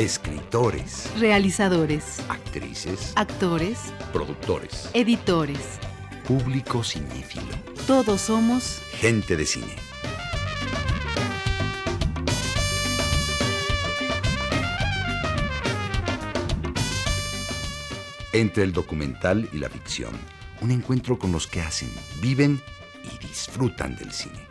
escritores, realizadores, actrices, actores, productores, editores. público cinéfilo. Todos somos Gente de cine. Entre el documental y la ficción, un encuentro con los que hacen, viven y disfrutan del cine.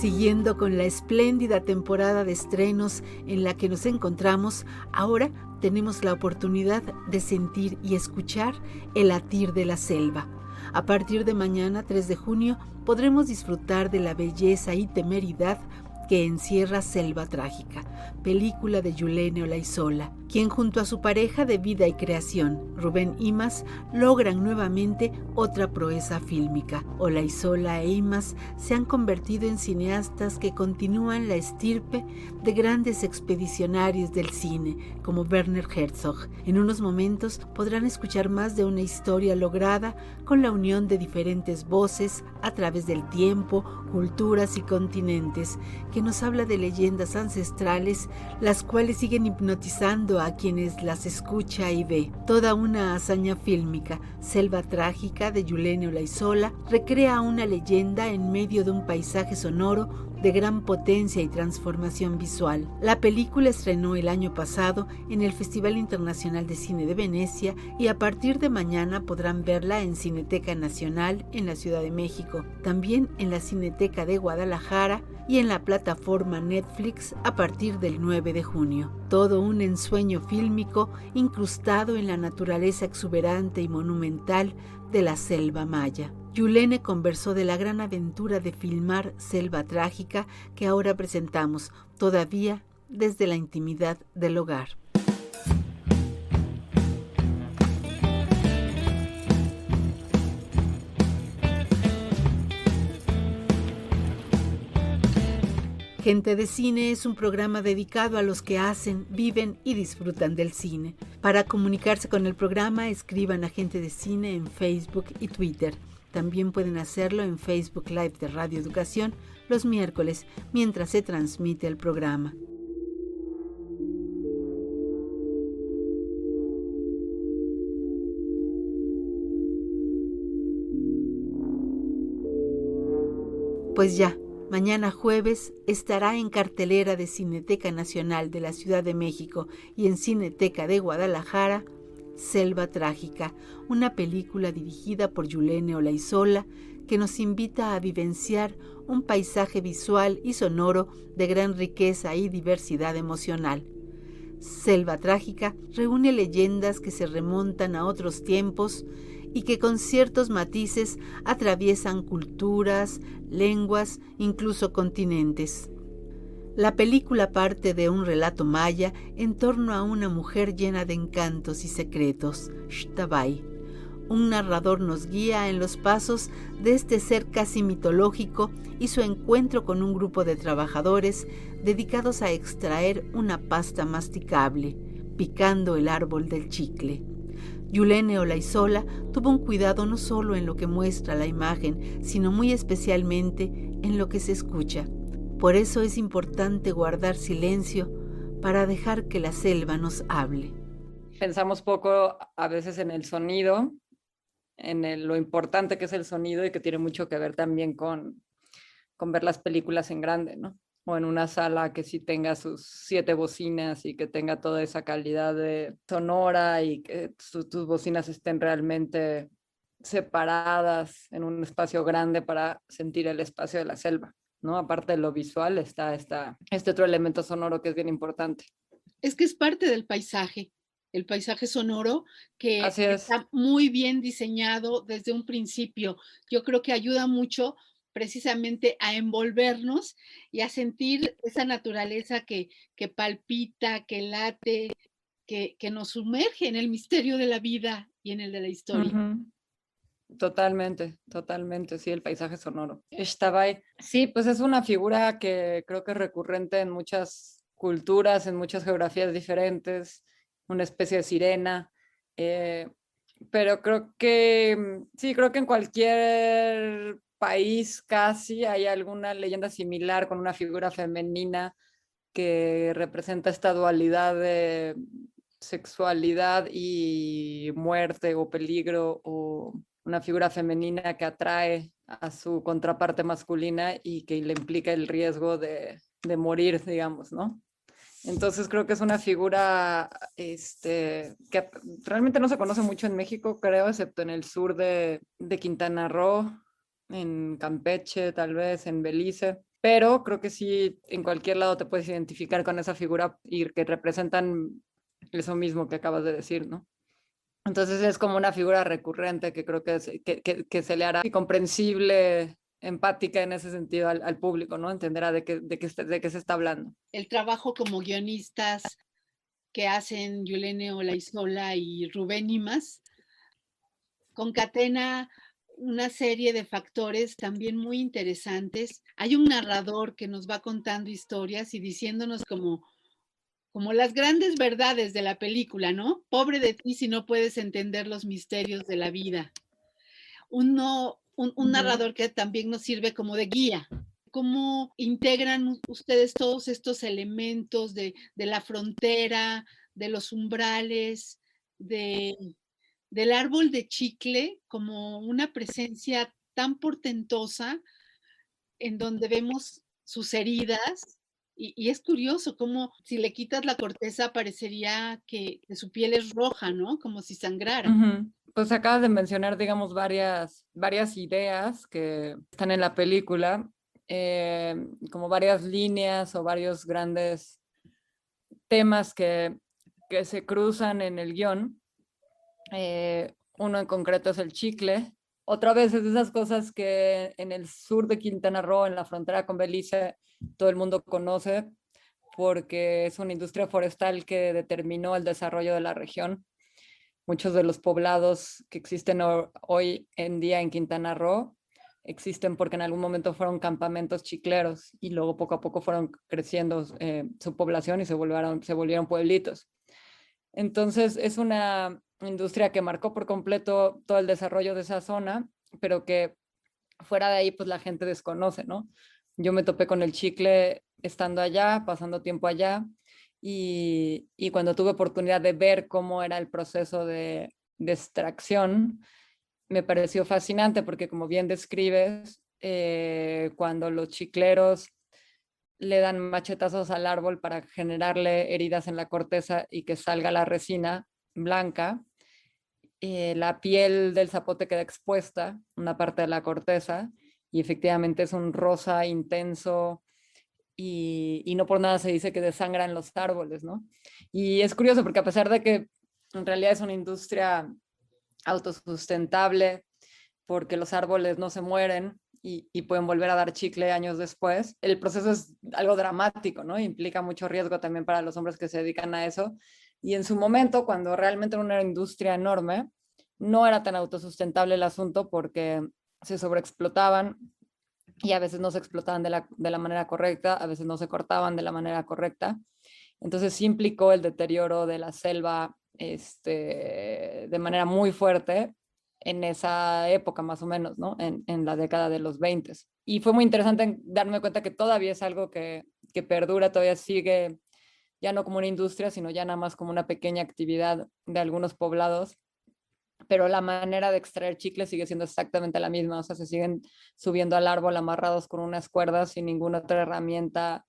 Siguiendo con la espléndida temporada de estrenos en la que nos encontramos, ahora tenemos la oportunidad de sentir y escuchar el latir de la selva. A partir de mañana, 3 de junio, podremos disfrutar de la belleza y temeridad que encierra Selva Trágica, película de Yulene Olaizola, quien junto a su pareja de vida y creación, Rubén Imaz, logran nuevamente otra proeza fílmica. Olaizola e Imaz se han convertido en cineastas que continúan la estirpe de grandes expedicionarios del cine, como Werner Herzog. En unos momentos podrán escuchar más de una historia lograda con la unión de diferentes voces a través del tiempo, culturas y continentes, que nos habla de leyendas ancestrales, las cuales siguen hipnotizando a quienes las escucha y ve. Toda una hazaña fílmica, Selva Trágica de Yulene Olaizola, recrea una leyenda en medio de un paisaje sonoro de gran potencia y transformación visual. La película estrenó el año pasado en el Festival Internacional de Cine de Venecia y a partir de mañana podrán verla en Cineteca Nacional en la Ciudad de México, también en la Cineteca de Guadalajara y en la plataforma Netflix a partir del 9 de junio. Todo un ensueño fílmico incrustado en la naturaleza exuberante y monumental de la selva maya. Yulene conversó de la gran aventura de filmar Selva Trágica que ahora presentamos, todavía desde la intimidad del hogar. Gente de Cine es un programa dedicado a los que hacen, viven y disfrutan del cine. Para comunicarse con el programa, escriban a Gente de Cine en Facebook y Twitter. También pueden hacerlo en Facebook Live de Radio Educación los miércoles, mientras se transmite el programa. Pues ya, mañana jueves estará en cartelera de Cineteca Nacional de la Ciudad de México y en Cineteca de Guadalajara, Selva Trágica, una película dirigida por Yulene Olaizola que nos invita a vivenciar un paisaje visual y sonoro de gran riqueza y diversidad emocional. Selva Trágica reúne leyendas que se remontan a otros tiempos y que con ciertos matices atraviesan culturas, lenguas, incluso continentes. La película parte de un relato maya en torno a una mujer llena de encantos y secretos, Xtabay. Un narrador nos guía en los pasos de este ser casi mitológico y su encuentro con un grupo de trabajadores dedicados a extraer una pasta masticable, picando el árbol del chicle. Yulene Olaizola tuvo un cuidado no solo en lo que muestra la imagen, sino muy especialmente en lo que se escucha. Por eso es importante guardar silencio para dejar que la selva nos hable. Pensamos poco a veces en el sonido, lo importante que es el sonido y que tiene mucho que ver también con ver las películas en grande, ¿no? O en una sala que sí tenga sus 7 bocinas y que tenga toda esa calidad de sonora y que tus bocinas estén realmente separadas en un espacio grande para sentir el espacio de la selva, ¿no? Aparte de lo visual está este otro elemento sonoro que es bien importante. Es que es parte del paisaje, el paisaje sonoro que Así es. está muy bien diseñado desde un principio. Yo creo que ayuda mucho precisamente a envolvernos y a sentir esa naturaleza que palpita, que late, que nos sumerge en el misterio de la vida y en el de la historia. Uh-huh. Totalmente, totalmente, sí, el paisaje sonoro. Ixtabay, sí, pues es una figura que creo que es recurrente en muchas culturas, en muchas geografías diferentes, una especie de sirena, eh, pero creo que, sí, creo que en cualquier país casi hay alguna leyenda similar con una figura femenina que representa esta dualidad de sexualidad y muerte o peligro, o una figura femenina que atrae a su contraparte masculina y que le implica el riesgo de morir, digamos, ¿no? Entonces creo que es una figura que realmente no se conoce mucho en México, creo, excepto en el sur de Quintana Roo, en Campeche, tal vez, en Belice. Pero creo que sí, en cualquier lado te puedes identificar con esa figura y que representan eso mismo que acabas de decir, ¿no? Entonces es como una figura recurrente que creo que se le hará comprensible, empática en ese sentido al público, ¿no? Entenderá de qué se está hablando. El trabajo como guionistas que hacen Yulene Olaizola y Rubén Imas concatena una serie de factores también muy interesantes. Hay un narrador que nos va contando historias y diciéndonos como las grandes verdades de la película, ¿no? Pobre de ti si no puedes entender los misterios de la vida. Un narrador que también nos sirve como de guía. ¿Cómo integran ustedes todos estos elementos de la frontera, de los umbrales, del árbol de chicle como una presencia tan portentosa en donde vemos sus heridas? Y es curioso cómo si le quitas la corteza parecería que su piel es roja, ¿no? Como si sangrara. Pues acabas de mencionar, digamos, varias ideas que están en la película, como varias líneas o varios grandes temas que se cruzan en el guión. Uno en concreto es el chicle. Otra vez es de esas cosas que en el sur de Quintana Roo, en la frontera con Belice, todo el mundo conoce porque es una industria forestal que determinó el desarrollo de la región. Muchos de los poblados que existen hoy en día en Quintana Roo existen porque en algún momento fueron campamentos chicleros y luego poco a poco fueron creciendo su población y se volvieron pueblitos. Entonces es una industria que marcó por completo todo el desarrollo de esa zona, pero que fuera de ahí pues la gente desconoce, ¿no? Yo me topé con el chicle estando allá, pasando tiempo allá, y cuando tuve oportunidad de ver cómo era el proceso de extracción, me pareció fascinante porque como bien describes, cuando los chicleros le dan machetazos al árbol para generarle heridas en la corteza y que salga la resina blanca, la piel del zapote queda expuesta, una parte de la corteza, y efectivamente es un rosa intenso y no por nada se dice que desangran los árboles, ¿no? Y es curioso porque a pesar de que en realidad es una industria autosustentable, porque los árboles no se mueren y pueden volver a dar chicle años después, el proceso es algo dramático, ¿no? Implica mucho riesgo también para los hombres que se dedican a eso. Y en su momento, cuando realmente era una industria enorme, no era tan autosustentable el asunto porque se sobreexplotaban y a veces no se explotaban de la manera correcta, a veces no se cortaban de la manera correcta. Entonces sí implicó el deterioro de la selva de manera muy fuerte en esa época más o menos, ¿no? En la década de los 20. Y fue muy interesante darme cuenta que todavía es algo que perdura, todavía sigue ya no como una industria, sino ya nada más como una pequeña actividad de algunos poblados, pero la manera de extraer chicle sigue siendo exactamente la misma, o sea, se siguen subiendo al árbol amarrados con unas cuerdas sin ninguna otra herramienta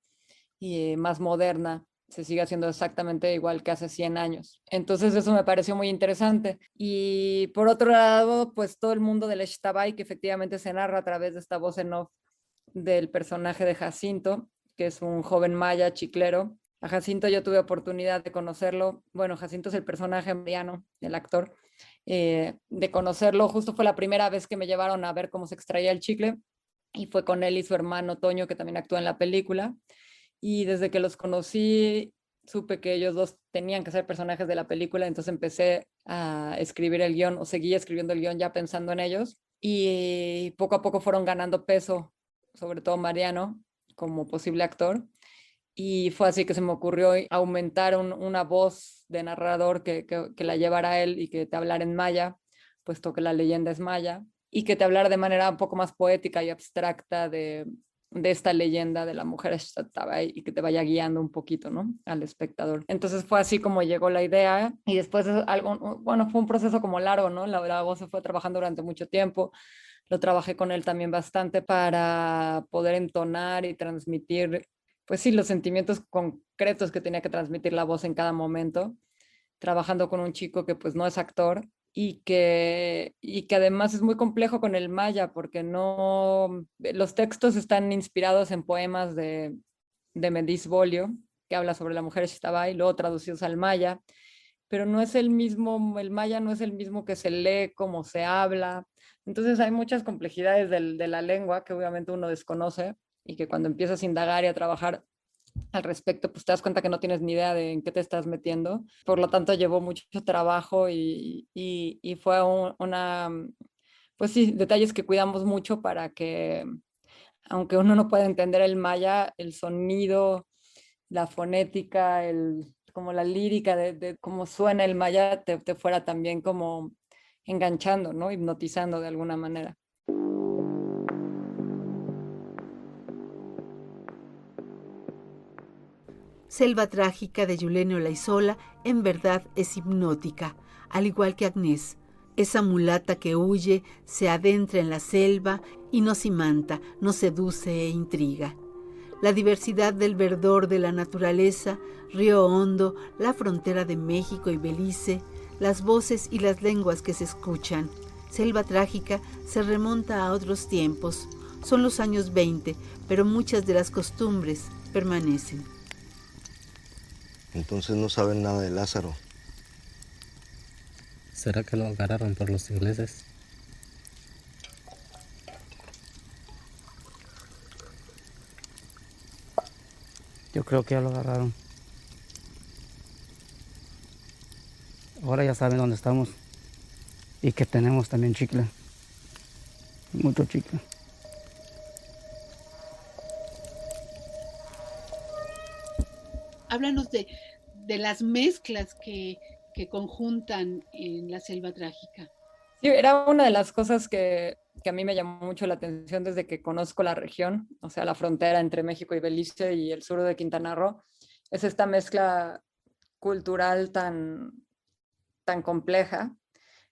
más moderna, se sigue haciendo exactamente igual que hace 100 años. Entonces eso me pareció muy interesante. Y por otro lado, pues todo el mundo del Ixtabay, que efectivamente se narra a través de esta voz en off del personaje de Jacinto, que es un joven maya chiclero. A Jacinto yo tuve oportunidad de conocerlo. Bueno, Jacinto es el personaje mediano, el actor. De conocerlo, justo fue la primera vez que me llevaron a ver cómo se extraía el chicle y fue con él y su hermano Toño, que también actúa en la película. Y desde que los conocí, supe que ellos dos tenían que ser personajes de la película, entonces empecé a escribir el guión, o seguía escribiendo el guión ya pensando en ellos, y poco a poco fueron ganando peso, sobre todo Mariano, como posible actor, y fue así que se me ocurrió aumentar una voz de narrador que la llevara él y que te hablara en maya, puesto que la leyenda es maya, y que te hablara de manera un poco más poética y abstracta de esta leyenda de la mujer Shtabai y que te vaya guiando un poquito, ¿no? Al espectador. Entonces fue así como llegó la idea y después bueno, fue un proceso como largo, ¿no? La voz se fue trabajando durante mucho tiempo. Lo trabajé con él también bastante para poder entonar y transmitir, pues sí, los sentimientos concretos que tenía que transmitir la voz en cada momento, trabajando con un chico que pues no es actor y que además es muy complejo con el maya porque no, los textos están inspirados en poemas de Mendiz Bolio, que habla sobre la mujer Xtabay, luego traducidos al maya, pero no es el mismo, el maya no es el mismo que se lee como se habla. Entonces hay muchas complejidades de la lengua que obviamente uno desconoce y que cuando empiezas a indagar y a trabajar al respecto, pues te das cuenta que no tienes ni idea de en qué te estás metiendo. Por lo tanto, llevó mucho trabajo y fue pues sí, detalles que cuidamos mucho para que, aunque uno no pueda entender el maya, el sonido, la fonética, como la lírica de cómo suena el maya, te fuera también como enganchando, ¿no? Hipnotizando de alguna manera. Selva Trágica de Yulenio Laizola en verdad es hipnótica, al igual que Agnés. Esa mulata que huye, se adentra en la selva y nos imanta, nos seduce e intriga. La diversidad del verdor de la naturaleza, Río Hondo, la frontera de México y Belice, las voces y las lenguas que se escuchan. Selva Trágica se remonta a otros tiempos. Son los años 20, pero muchas de las costumbres permanecen. Entonces no saben nada de Lázaro. ¿Será que lo agarraron por los ingleses? Yo creo que ya lo agarraron. Ahora ya saben dónde estamos y que tenemos también chicle, mucho chicle. Háblanos de las mezclas que conjuntan en la Selva Trágica. Sí, era una de las cosas que a mí me llamó mucho la atención desde que conozco la región, o sea, la frontera entre México y Belice y el sur de Quintana Roo, es esta mezcla cultural tan compleja,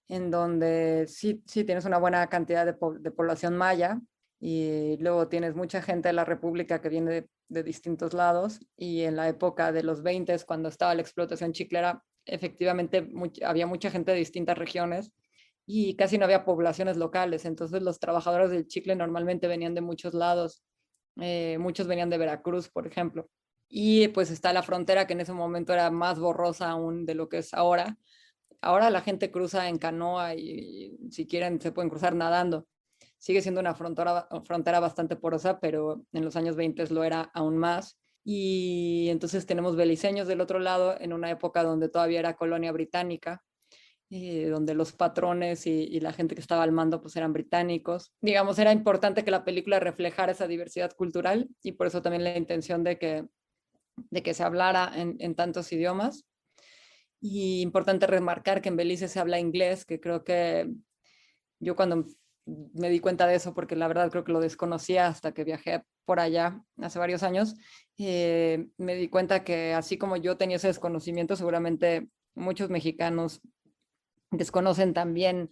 en donde sí tienes una buena cantidad de población maya y luego tienes mucha gente de la República que viene de distintos lados y en la época de los 20, cuando estaba la explotación chiclera, efectivamente había mucha gente de distintas regiones y casi no había poblaciones locales, entonces los trabajadores del chicle normalmente venían de muchos lados, muchos venían de Veracruz, por ejemplo, y pues está la frontera que en ese momento era más borrosa aún de lo que es ahora. Ahora la gente cruza en canoa y si quieren se pueden cruzar nadando. Sigue siendo una frontera bastante porosa, pero en los años 20 lo era aún más. Y entonces tenemos beliceños del otro lado en una época donde todavía era colonia británica, donde los patrones y la gente que estaba al mando pues eran británicos. Digamos, era importante que la película reflejara esa diversidad cultural y por eso también la intención de que se hablara en tantos idiomas. Y importante remarcar que en Belice se habla inglés, que creo que yo cuando me di cuenta de eso, porque la verdad creo que lo desconocía hasta que viajé por allá hace varios años, me di cuenta que así como yo tenía ese desconocimiento, seguramente muchos mexicanos desconocen también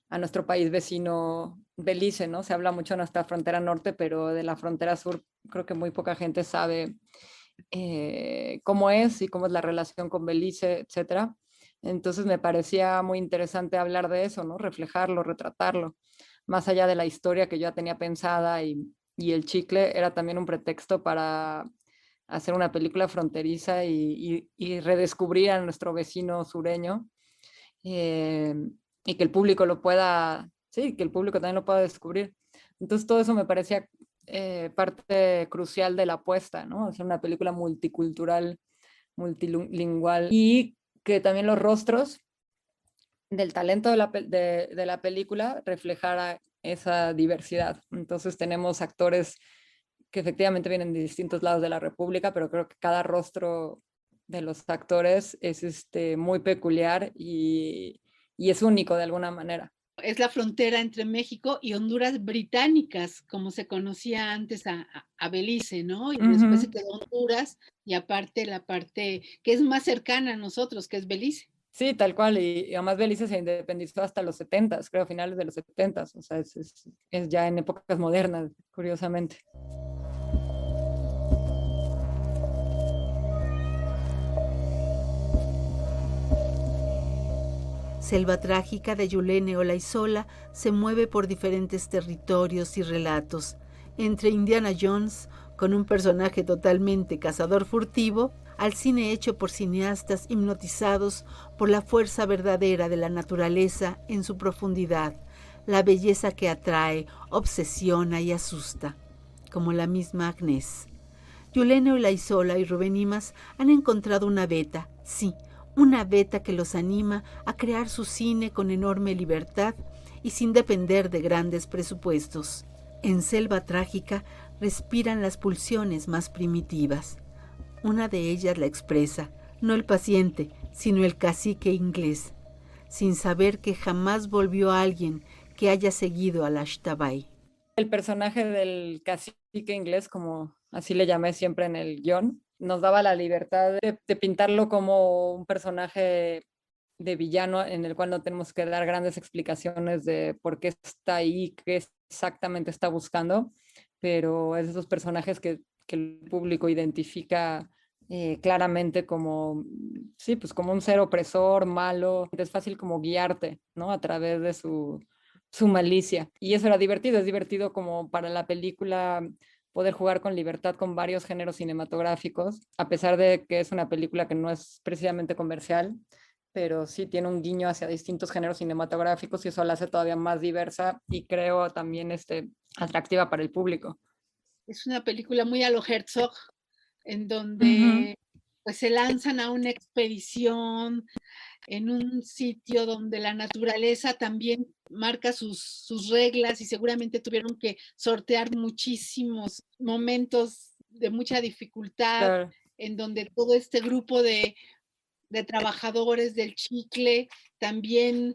a nuestro país vecino Belice, ¿no? Se habla mucho de nuestra frontera norte, pero de la frontera sur creo que muy poca gente sabe cómo es y cómo es la relación con Belice, etcétera. Entonces me parecía muy interesante hablar de eso, ¿no? Reflejarlo, retratarlo, más allá de la historia que yo ya tenía pensada y el chicle era también un pretexto para hacer una película fronteriza y redescubrir a nuestro vecino sureño y que el público lo pueda, sí, que el público también lo pueda descubrir. Entonces todo eso me parecía parte crucial de la apuesta, ¿no? Hacer una película multicultural, multilingüal y que también los rostros del talento de la película reflejara esa diversidad. Entonces tenemos actores que efectivamente vienen de distintos lados de la República, pero creo que cada rostro de los actores es muy peculiar y es único de alguna manera. Es la frontera entre México y Honduras británicas, como se conocía antes a Belice, ¿no? Y después se quedó Honduras y aparte la parte que es más cercana a nosotros, que es Belice. Sí, tal cual, y además Belice se independizó hasta los 70s, creo, finales de los 70s, o sea, es ya en épocas modernas, curiosamente. Selva Trágica de Yulene Olaizola se mueve por diferentes territorios y relatos, entre Indiana Jones, con un personaje totalmente cazador furtivo, al cine hecho por cineastas hipnotizados por la fuerza verdadera de la naturaleza en su profundidad, la belleza que atrae, obsesiona y asusta, como la misma Agnès. Yulene Olaizola y Rubén Imaz han encontrado una beta, sí, una beta que los anima a crear su cine con enorme libertad y sin depender de grandes presupuestos. En Selva Trágica respiran las pulsiones más primitivas. Una de ellas la expresa, no el paciente, sino el cacique inglés, sin saber que jamás volvió a alguien que haya seguido al Ashtabay. El personaje del cacique inglés, como así le llamé siempre en el guión, nos daba la libertad de pintarlo como un personaje de villano en el cual no tenemos que dar grandes explicaciones de por qué está ahí, qué exactamente está buscando, pero es de esos personajes que el público identifica claramente como, sí, pues como un ser opresor, malo. Es fácil como guiarte, ¿no? A través de su malicia. Y eso era divertido, es divertido como para la película poder jugar con libertad con varios géneros cinematográficos, a pesar de que es una película que no es precisamente comercial, pero sí tiene un guiño hacia distintos géneros cinematográficos y eso la hace todavía más diversa y creo también atractiva para el público. Es una película muy a lo Herzog, en donde pues se lanzan a una expedición en un sitio donde la naturaleza también marca sus reglas y seguramente tuvieron que sortear muchísimos momentos de mucha dificultad, Claro. en donde todo este grupo de trabajadores del chicle también,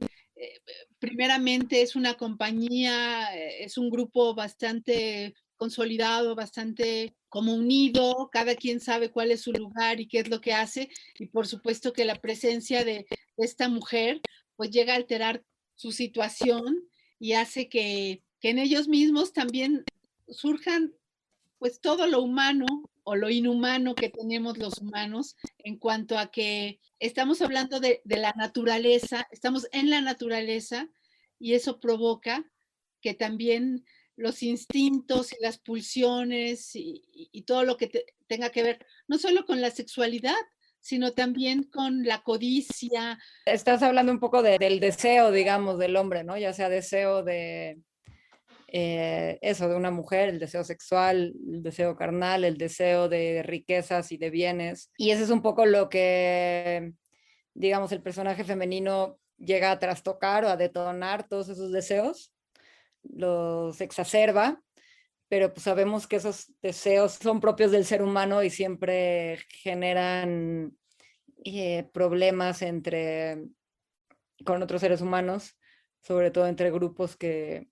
primeramente es una compañía, es un grupo bastante consolidado, bastante como unido, cada quien sabe cuál es su lugar y qué es lo que hace, y por supuesto que la presencia de esta mujer pues llega a alterar su situación y hace que en ellos mismos también surjan pues todo lo humano o lo inhumano que tenemos los humanos en cuanto a que estamos hablando de la naturaleza, estamos en la naturaleza y eso provoca que también los instintos y las pulsiones y todo lo que tenga que ver, no solo con la sexualidad, sino también con la codicia. Estás hablando un poco del deseo, digamos, del hombre, ¿no? Ya sea deseo de eso, de una mujer, el deseo sexual, el deseo carnal, el deseo de riquezas y de bienes. Y eso es un poco lo que, digamos, el personaje femenino llega a trastocar o a detonar todos esos deseos, los exacerba, pero pues sabemos que esos deseos son propios del ser humano y siempre generan problemas con otros seres humanos, sobre todo entre grupos que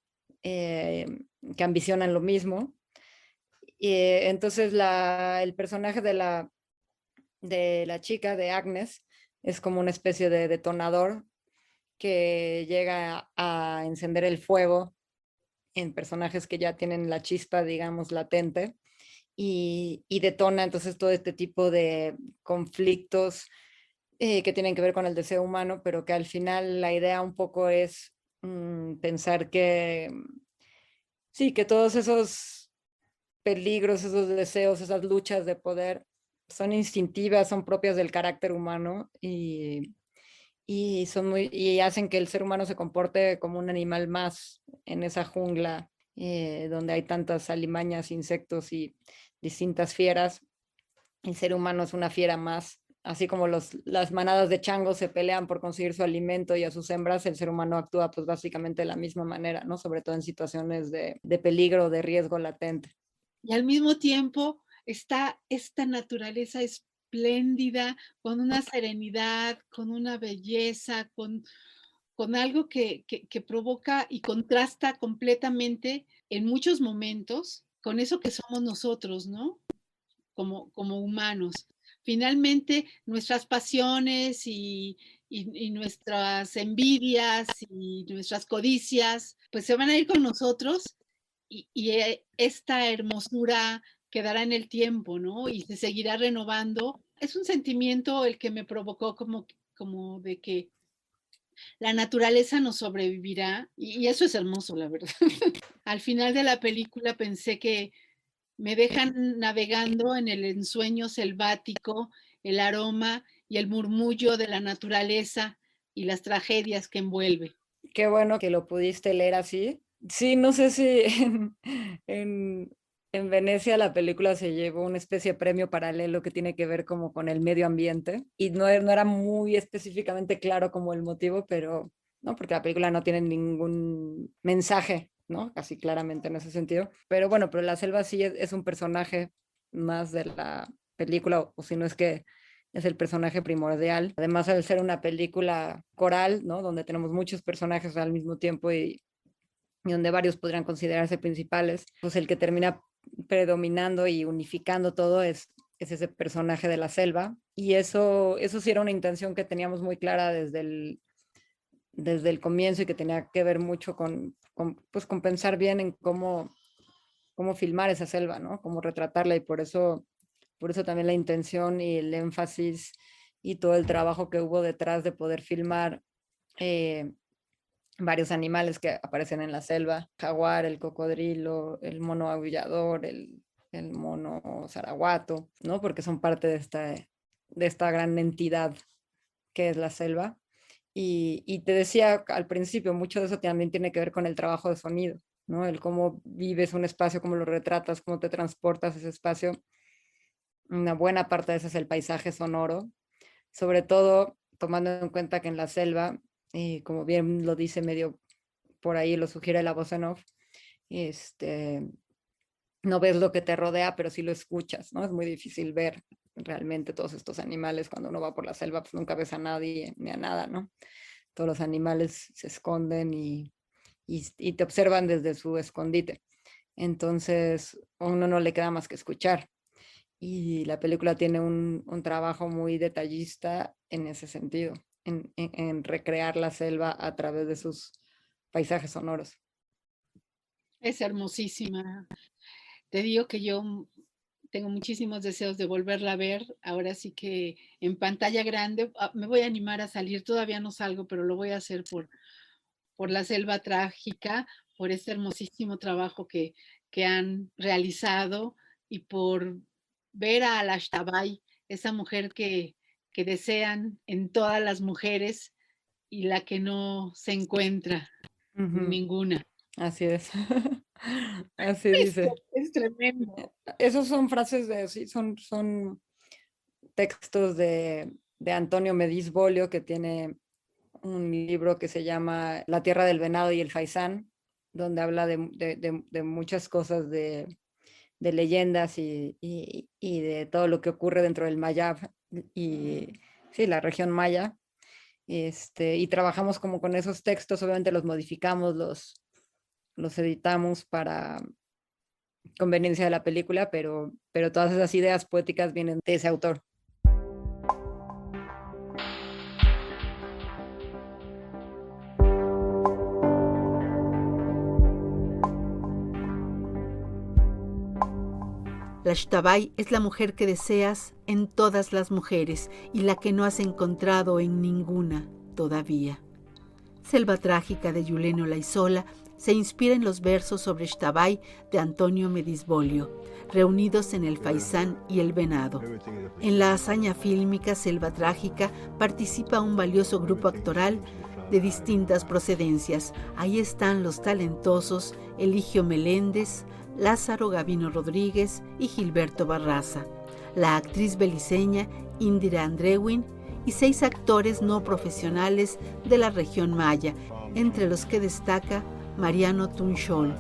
ambicionan lo mismo. Entonces el personaje de la chica, de Agnes, es como una especie de detonador que llega a encender el fuego en personajes que ya tienen la chispa, digamos, latente, y detona entonces todo este tipo de conflictos que tienen que ver con el deseo humano, pero que al final la idea un poco es pensar que sí, que todos esos peligros, esos deseos, esas luchas de poder son instintivas, son propias del carácter humano y hacen que el ser humano se comporte como un animal más en esa jungla donde hay tantas alimañas, insectos y distintas fieras. El ser humano es una fiera más así como las manadas de changos se pelean por conseguir su alimento y a sus hembras, el ser humano actúa pues básicamente de la misma manera, ¿no? Sobre todo en situaciones de peligro, de riesgo latente. Y al mismo tiempo está esta naturaleza espléndida, con una serenidad, con una belleza, con algo que provoca y contrasta completamente en muchos momentos con eso que somos nosotros, ¿no? Como humanos. Finalmente, nuestras pasiones y nuestras envidias y nuestras codicias, pues se van a ir con nosotros y esta hermosura quedará en el tiempo, ¿no? Y se seguirá renovando. Es un sentimiento el que me provocó como de que la naturaleza nos sobrevivirá y eso es hermoso, la verdad. Al final de la película pensé que me dejan navegando en el ensueño selvático, el aroma y el murmullo de la naturaleza y las tragedias que envuelve. Qué bueno que lo pudiste leer así. Sí, no sé si en, en Venecia la película se llevó una especie de premio paralelo que tiene que ver como con el medio ambiente y no era muy específicamente claro como el motivo, pero no, porque la película no tiene ningún mensaje, ¿no? Casi claramente en ese sentido. Pero bueno, pero la selva sí es un personaje más de la película, o si no es que es el personaje primordial. Además, al ser una película coral, ¿no? Donde tenemos muchos personajes al mismo tiempo y donde varios podrían considerarse principales, pues el que termina predominando y unificando todo es ese personaje de la selva. Y eso sí era una intención que teníamos muy clara desde el comienzo y que tenía que ver mucho pues, con pensar bien en cómo filmar esa selva, ¿no? Cómo retratarla y por eso también la intención y el énfasis y todo el trabajo que hubo detrás de poder filmar varios animales que aparecen en la selva, jaguar, el cocodrilo, el mono aullador, el mono zaraguato, ¿no? Porque son parte de esta gran entidad que es la selva. Y te decía al principio, mucho de eso también tiene que ver con el trabajo de sonido, ¿no? El cómo vives un espacio, cómo lo retratas, cómo te transportas a ese espacio. Una buena parte de eso es el paisaje sonoro, sobre todo tomando en cuenta que en la selva, como bien lo dice medio por ahí, lo sugiere la voz en off, no ves lo que te rodea, pero sí lo escuchas, ¿no? Es muy difícil ver realmente todos estos animales cuando uno va por la selva, pues nunca ves a nadie ni a nada, ¿no? Todos los animales se esconden y te observan desde su escondite. Entonces, a uno no le queda más que escuchar. Y la película tiene un trabajo muy detallista en ese sentido, en recrear la selva a través de sus paisajes sonoros. Es hermosísima. Te digo que yo tengo muchísimos deseos de volverla a ver. Ahora sí que en pantalla grande me voy a animar a salir. Todavía no salgo, pero lo voy a hacer por la selva trágica, por este hermosísimo trabajo que han realizado y por ver a Alashtabay, esa mujer que desean en todas las mujeres y la que no se encuentra ninguna. Así es. Así dice. Es tremendo. Esos son frases sí, son textos de Antonio Medís Bolio, que tiene un libro que se llama La tierra del venado y el faisán, donde habla de muchas cosas de leyendas y de todo lo que ocurre dentro del Mayab y sí, la región maya. Y trabajamos como con esos textos, obviamente los modificamos, los editamos para conveniencia de la película, pero todas esas ideas poéticas vienen de ese autor. Lashtabay es la mujer que deseas en todas las mujeres y la que no has encontrado en ninguna todavía. Selva trágica de Yuleno Laizola se inspira en los versos sobre Xtabay de Antonio Medís Bolio, reunidos en El faisán y el venado. En la hazaña fílmica Selva Trágica participa un valioso grupo actoral de distintas procedencias. Ahí están los talentosos Eligio Meléndez, Lázaro Gavino Rodríguez y Gilberto Barraza. la actriz beliceña Indira Andrewin y 6 actores no profesionales de la región maya, entre los que destaca Mariano Tunchol.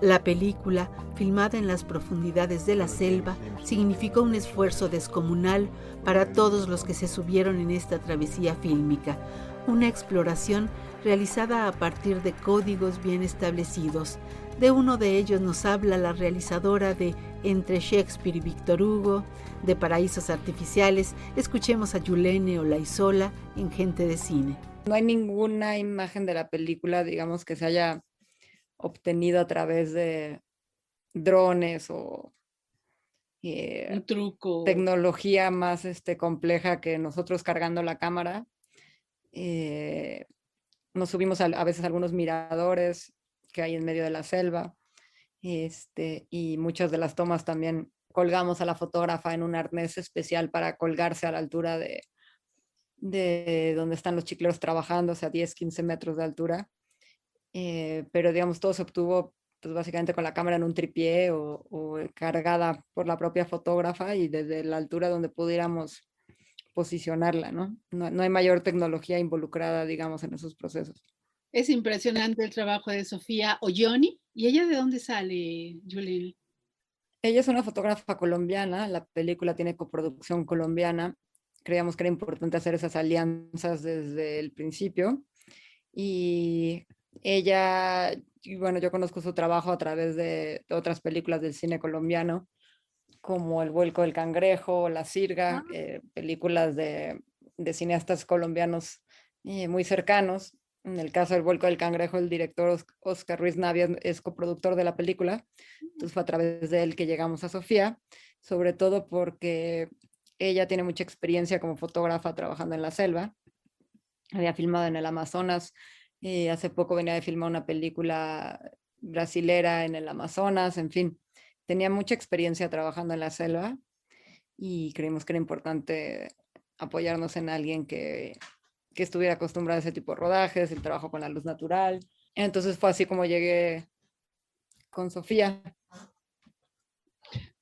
La película, filmada en las profundidades de la selva, significó un esfuerzo descomunal para todos los que se subieron en esta travesía fílmica, una exploración realizada a partir de códigos bien establecidos. De uno de ellos nos habla la realizadora de Entre Shakespeare y Víctor Hugo, de Paraísos Artificiales. Escuchemos a Yulene Olaizola en Gente de Cine. No hay ninguna imagen de la película, digamos, que se haya obtenido a través de drones o un truco, tecnología más compleja que nosotros cargando la cámara. Nos subimos a veces a algunos miradores que hay en medio de la selva, y muchas de las tomas también colgamos a la fotógrafa en un arnés especial para colgarse a la altura de donde están los chicleros trabajando, o sea, 10, 15 metros de altura. Pero digamos, todo se obtuvo pues básicamente con la cámara en un tripié o cargada por la propia fotógrafa y desde la altura donde pudiéramos posicionarla, ¿no? No hay mayor tecnología involucrada, digamos, en esos procesos. Es impresionante el trabajo de Sofía Olloni. ¿Y ella de dónde sale, Yulene? Ella es una fotógrafa colombiana, la película tiene coproducción colombiana, creíamos que era importante hacer esas alianzas desde el principio, y ella, bueno, yo conozco su trabajo a través de otras películas del cine colombiano, como El vuelco del cangrejo, La sirga, películas de cineastas colombianos muy cercanos. En el caso del vuelco del cangrejo, el director Oscar Ruiz Navia es coproductor de la película, entonces fue a través de él que llegamos a Sofía, sobre todo porque ella tiene mucha experiencia como fotógrafa trabajando en la selva, había filmado en el Amazonas, hace poco venía de filmar una película brasilera en el Amazonas, en fin, tenía mucha experiencia trabajando en la selva y creímos que era importante apoyarnos en alguien que estuviera acostumbrado a ese tipo de rodajes, el trabajo con la luz natural. Entonces fue así como llegué con Sofía.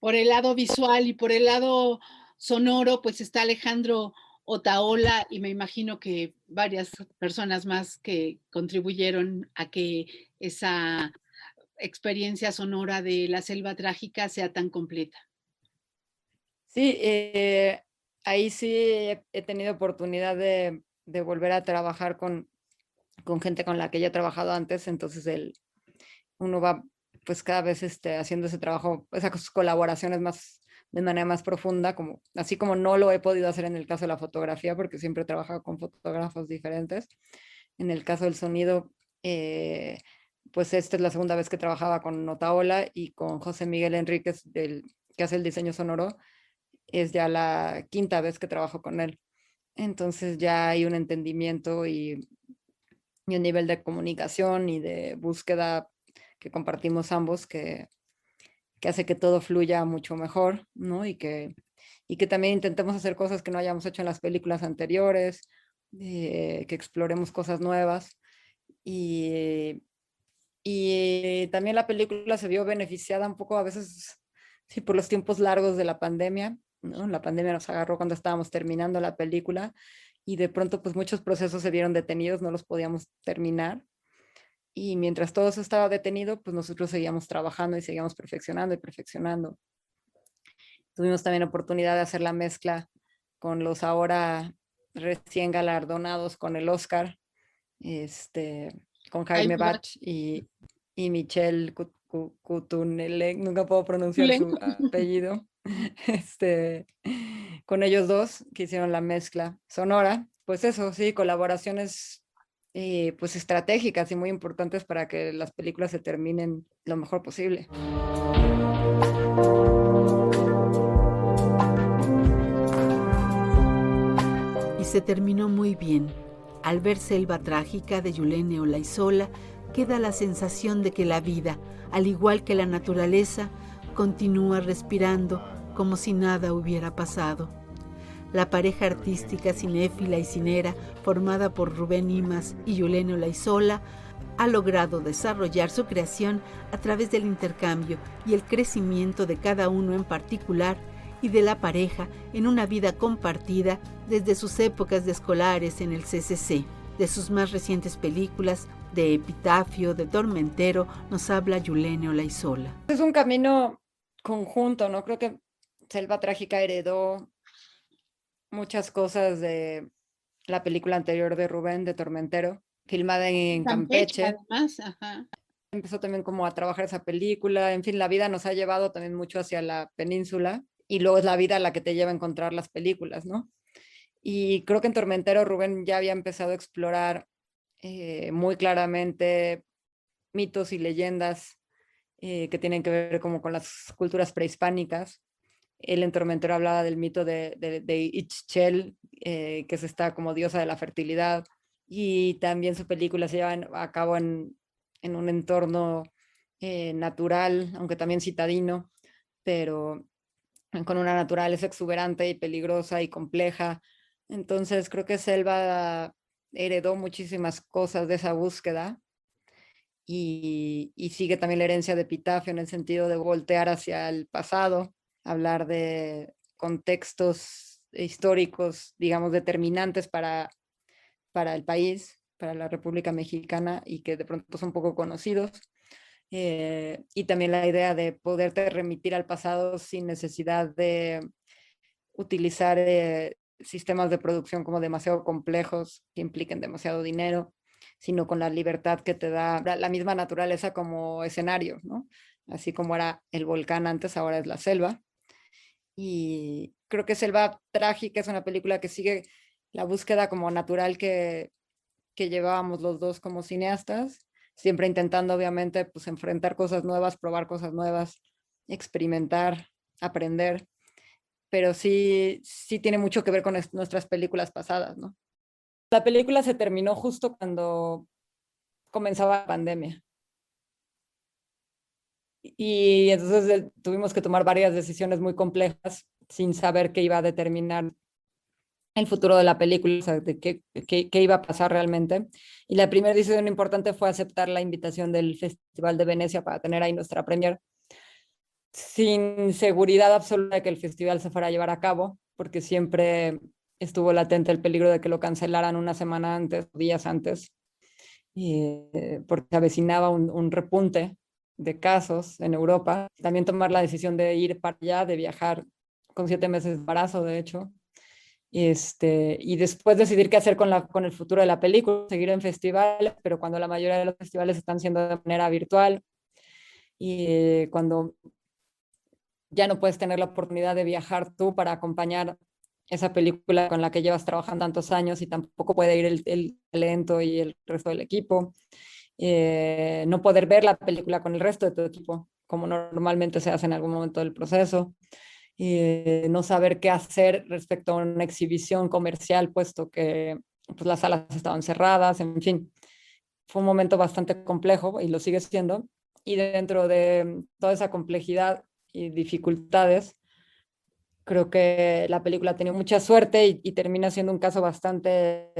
Por el lado visual y por el lado sonoro, pues está Alejandro Otaola y me imagino que varias personas más que contribuyeron a que esa experiencia sonora de la selva trágica sea tan completa. Sí, ahí sí he tenido oportunidad de volver a trabajar con gente con la que ya he trabajado antes, entonces uno va pues cada vez haciendo ese trabajo, esas colaboraciones más de manera más profunda, así como no lo he podido hacer en el caso de la fotografía, porque siempre he trabajado con fotógrafos diferentes. En el caso del sonido, pues esta es la segunda vez que trabajaba con Otaola y con José Miguel Enríquez, que hace el diseño sonoro, es ya la quinta vez que trabajo con él. Entonces ya hay un entendimiento y un nivel de comunicación y de búsqueda que compartimos ambos que hace que todo fluya mucho mejor, ¿no? Y que también intentemos hacer cosas que no hayamos hecho en las películas anteriores, que exploremos cosas nuevas. Y también la película se vio beneficiada un poco a veces sí, por los tiempos largos de la pandemia, ¿no? La pandemia nos agarró cuando estábamos terminando la película y de pronto pues muchos procesos se vieron detenidos, no los podíamos terminar. Y mientras todo eso estaba detenido, pues nosotros seguíamos trabajando y seguíamos perfeccionando y perfeccionando. Tuvimos también oportunidad de hacer la mezcla con los ahora recién galardonados con el Oscar, con Jaime Bach y Michelle Kutunele, nunca puedo pronunciar su apellido, con ellos dos que hicieron la mezcla sonora. Pues eso, sí, colaboraciones pues estratégicas y muy importantes para que las películas se terminen lo mejor posible. Y se terminó muy bien. Al ver Selva Trágica de Yulene Olaizola, queda la sensación de que la vida, al igual que la naturaleza, continúa respirando como si nada hubiera pasado. La pareja artística cinéfila y cinera, formada por Rubén Imas y Yulene Olaizola, ha logrado desarrollar su creación a través del intercambio y el crecimiento de cada uno en particular y de la pareja en una vida compartida desde sus épocas de escolares en el CCC. De sus más recientes películas, de Epitafio, de Tormentero, nos habla Yulene Olaizola. Es un camino conjunto, ¿no? Creo que Selva Trágica heredó muchas cosas de la película anterior de Rubén, de Tormentero, filmada en Campeche. Además, ajá. Empezó también como a trabajar esa película. En fin, la vida nos ha llevado también mucho hacia la península y luego es la vida la que te lleva a encontrar las películas, ¿no? Y creo que en Tormentero Rubén ya había empezado a explorar muy claramente mitos y leyendas que tienen que ver como con las culturas prehispánicas. Él en Tormentero hablaba del mito de Ixchel, que es esta como diosa de la fertilidad, y también su película se lleva a cabo en un entorno natural, aunque también citadino, pero con una naturaleza exuberante y peligrosa y compleja. Entonces creo que Selva heredó muchísimas cosas de esa búsqueda y sigue también la herencia de Epitafio en el sentido de voltear hacia el pasado, hablar de contextos históricos, digamos, determinantes para el país, para la República Mexicana y que de pronto son poco conocidos. Y también la idea de poderte remitir al pasado sin necesidad de utilizar sistemas de producción como demasiado complejos que impliquen demasiado dinero, sino con la libertad que te da la misma naturaleza como escenario, ¿no? Así como era el volcán antes, ahora es la selva. Y creo que Selva Trágica es una película que sigue la búsqueda como natural que llevábamos los dos como cineastas, siempre intentando obviamente pues enfrentar cosas nuevas, probar cosas nuevas, experimentar, aprender, pero sí tiene mucho que ver con nuestras películas pasadas, ¿no? La película se terminó justo cuando comenzaba la pandemia. Y entonces tuvimos que tomar varias decisiones muy complejas sin saber qué iba a determinar el futuro de la película, o sea, de qué iba a pasar realmente. Y la primera decisión importante fue aceptar la invitación del Festival de Venecia para tener ahí nuestra premier, sin seguridad absoluta de que el festival se fuera a llevar a cabo, porque siempre estuvo latente el peligro de que lo cancelaran una semana antes, días antes, porque se avecinaba un repunte de casos en Europa. También tomar la decisión de ir para allá, de viajar con 7 meses de embarazo, de hecho. Y después decidir qué hacer con el futuro de la película, seguir en festivales, pero cuando la mayoría de los festivales están siendo de manera virtual y cuando ya no puedes tener la oportunidad de viajar tú para acompañar esa película con la que llevas trabajando tantos años y tampoco puede ir el talento y el resto del equipo, no poder ver la película con el resto de tu equipo, como normalmente se hace en algún momento del proceso. No saber qué hacer respecto a una exhibición comercial, puesto que pues, las salas estaban cerradas, en fin. Fue un momento bastante complejo y lo sigue siendo. Y dentro de toda esa complejidad y dificultades, creo que la película ha tenido mucha suerte y termina siendo un caso bastante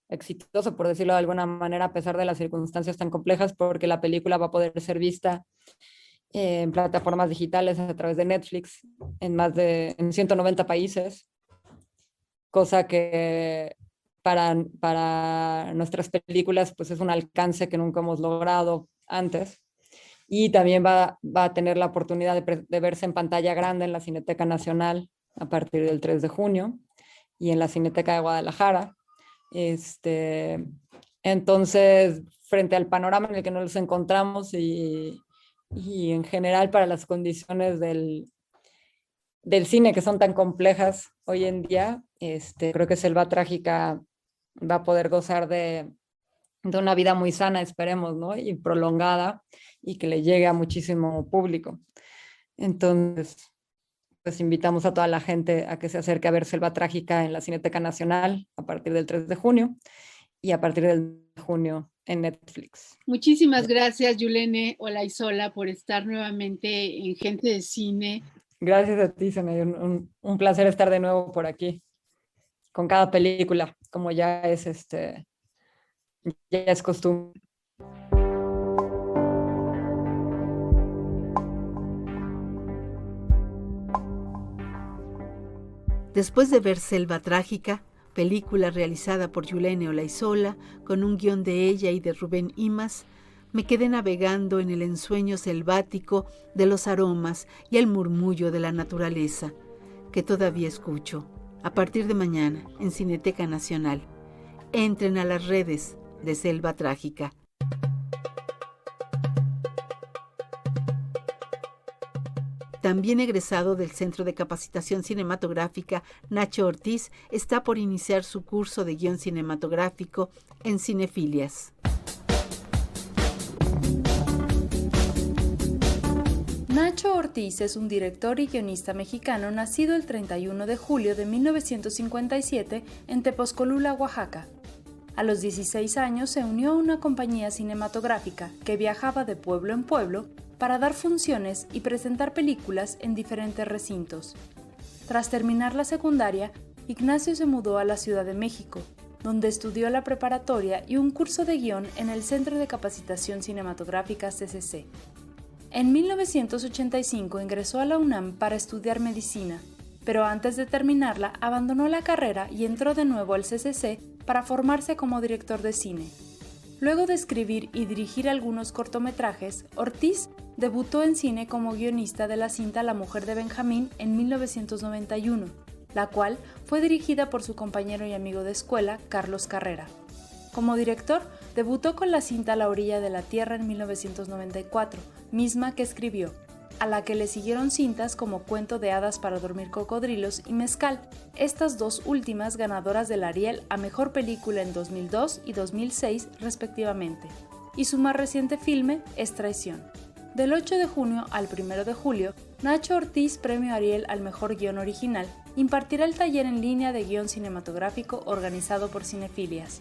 exitoso, por decirlo de alguna manera, a pesar de las circunstancias tan complejas, porque la película va a poder ser vista en plataformas digitales a través de Netflix en 190 países, cosa que para nuestras películas pues es un alcance que nunca hemos logrado antes. Y también va a tener la oportunidad de verse en pantalla grande en la Cineteca Nacional a partir del 3 de junio y en la Cineteca de Guadalajara. Entonces, frente al panorama en el que nos encontramos y en general para las condiciones del cine que son tan complejas hoy en día, creo que Selva Trágica va a poder gozar de una vida muy sana, esperemos, ¿no? Y prolongada y que le llegue a muchísimo público. Entonces, pues invitamos a toda la gente a que se acerque a ver Selva Trágica en la Cineteca Nacional a partir del 3 de junio y a partir del junio en Netflix. Muchísimas gracias, Yulene Olaizola, por estar nuevamente en Gente de Cine. Gracias a ti, se me dio un placer estar de nuevo por aquí, con cada película, como ya es costumbre. Después de ver Selva Trágica, película realizada por Yulene Olaizola, con un guión de ella y de Rubén Imaz, me quedé navegando en el ensueño selvático de los aromas y el murmullo de la naturaleza, que todavía escucho, a partir de mañana, en Cineteca Nacional. Entren a las redes de Selva Trágica. También egresado del Centro de Capacitación Cinematográfica, Nacho Ortiz está por iniciar su curso de guión cinematográfico en Cinefilias. Nacho Ortiz es un director y guionista mexicano nacido el 31 de julio de 1957 en Tepozcolula, Oaxaca. A los 16 años se unió a una compañía cinematográfica que viajaba de pueblo en pueblo para dar funciones y presentar películas en diferentes recintos. Tras terminar la secundaria, Ignacio se mudó a la Ciudad de México, donde estudió la preparatoria y un curso de guión en el Centro de Capacitación Cinematográfica CCC. En 1985 ingresó a la UNAM para estudiar medicina, pero antes de terminarla abandonó la carrera y entró de nuevo al CCC para formarse como director de cine. Luego de escribir y dirigir algunos cortometrajes, Ortiz debutó en cine como guionista de la cinta La mujer de Benjamín en 1991, la cual fue dirigida por su compañero y amigo de escuela, Carlos Carrera. Como director, debutó con la cinta La orilla de la tierra en 1994, misma que escribió, a la que le siguieron cintas como Cuento de hadas para dormir cocodrilos y Mezcal, estas dos últimas ganadoras del Ariel a Mejor Película en 2002 y 2006 respectivamente, y su más reciente filme es Traición. Del 8 de junio al 1 de julio, Nacho Ortiz, Premio Ariel al Mejor Guión Original, impartirá el taller en línea de guión cinematográfico organizado por Cinefilias.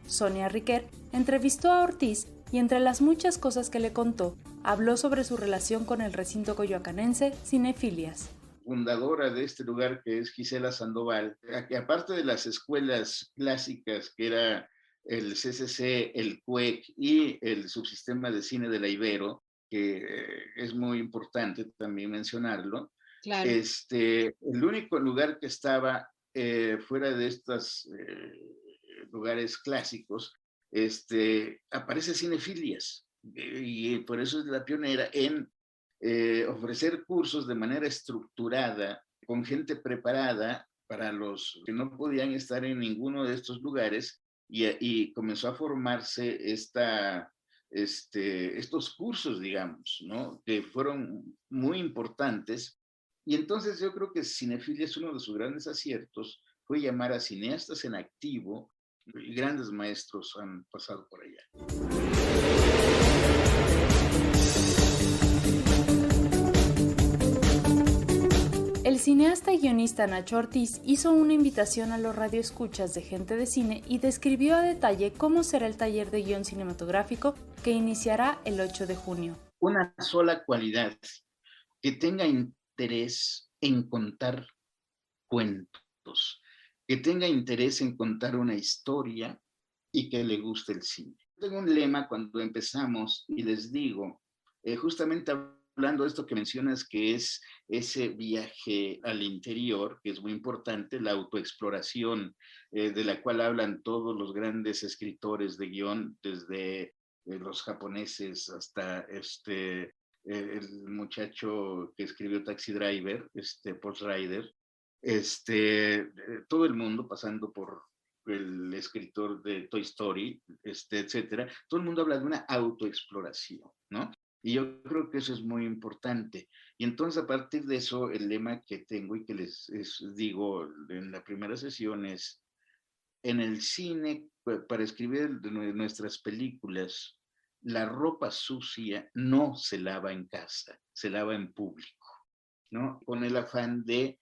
Sonia Riquer entrevistó a Ortiz y entre las muchas cosas que le contó, habló sobre su relación con el recinto coyoacanense Cinefilias. Fundadora de este lugar, que es Gisela Sandoval, que aparte de las escuelas clásicas que era el CCC, el CUEC y el subsistema de cine de la Ibero, que es muy importante también mencionarlo, Claro. El único lugar que estaba fuera de estos lugares clásicos, aparece Cinefilias, y por eso es la pionera en ofrecer cursos de manera estructurada, con gente preparada para los que no podían estar en ninguno de estos lugares, y comenzó a formarse estos cursos, digamos, ¿no? Que fueron muy importantes. Y entonces yo creo que Cinefilias, uno de sus grandes aciertos fue llamar a cineastas en activo, y grandes maestros han pasado por allá. El cineasta y guionista Nacho Ortiz hizo una invitación a los radioescuchas de Gente de Cine y describió a detalle cómo será el taller de guión cinematográfico que iniciará el 8 de junio. Una sola cualidad, que tenga interés en contar cuentos, que tenga interés en contar una historia y que le guste el cine. Tengo un lema cuando empezamos y les digo, justamente hablando de esto que mencionas, que es ese viaje al interior, que es muy importante, la autoexploración, de la cual hablan todos los grandes escritores de guión, desde los japoneses hasta el muchacho que escribió Taxi Driver, Paul Schrader, todo el mundo, pasando por el escritor de Toy Story, etcétera, todo el mundo habla de una autoexploración, ¿no? Y yo creo que eso es muy importante. Y entonces, a partir de eso, el lema que tengo y que les digo en la primera sesión es: en el cine, para escribir nuestras películas, la ropa sucia no se lava en casa, se lava en público, ¿no? Con el afán de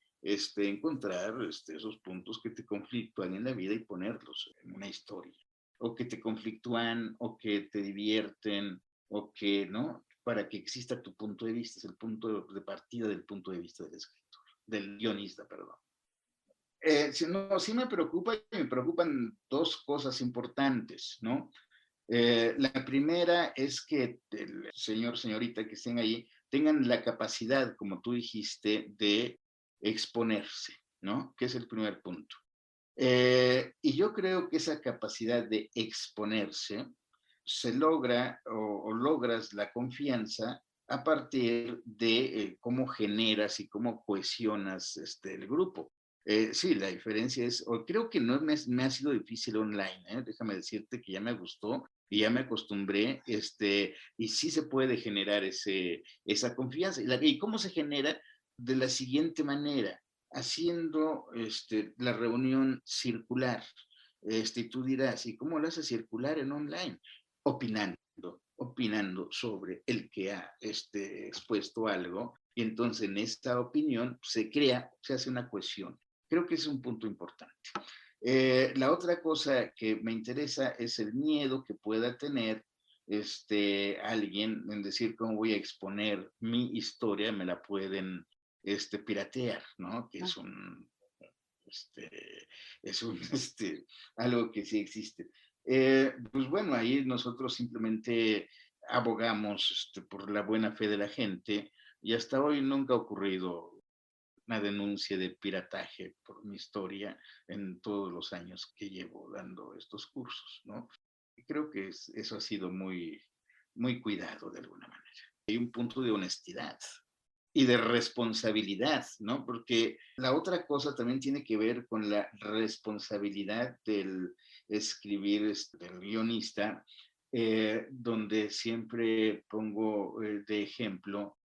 encontrar esos puntos que te conflictúan en la vida y ponerlos en una historia, o que te conflictúan, o que te divierten, o que, ¿no? Para que exista tu punto de vista, es el punto de partida del punto de vista del escritor, del guionista, perdón. Sí me preocupan dos cosas importantes, ¿no? La primera es que el señor, señorita que estén ahí tengan la capacidad, como tú dijiste, de exponerse, ¿no? Que es el primer punto. Y yo creo que esa capacidad de exponerse se logra o logras la confianza a partir de cómo generas y cómo cohesionas el grupo. Sí, la diferencia es, o creo que no me ha sido difícil online, déjame decirte que ya me gustó y ya me acostumbré, y sí se puede generar esa confianza. ¿Y cómo se genera? De la siguiente manera, haciendo la reunión circular. Y tú dirás, ¿y cómo lo haces circular en online? Opinando sobre el que ha expuesto algo, y entonces en esta opinión se hace una cohesión. Creo que es un punto importante. La otra cosa que me interesa es el miedo que pueda tener alguien en decir cómo voy a exponer mi historia, me la pueden piratear, ¿no? Que es algo que sí existe. Pues bueno, ahí nosotros simplemente abogamos por la buena fe de la gente, y hasta hoy nunca ha ocurrido una denuncia de pirataje por mi historia en todos los años que llevo dando estos cursos, ¿no? Y creo que eso ha sido muy, muy cuidado de alguna manera. Hay un punto de honestidad y de responsabilidad, ¿no? Porque la otra cosa también tiene que ver con la responsabilidad del escribir, del guionista, donde siempre pongo de ejemplo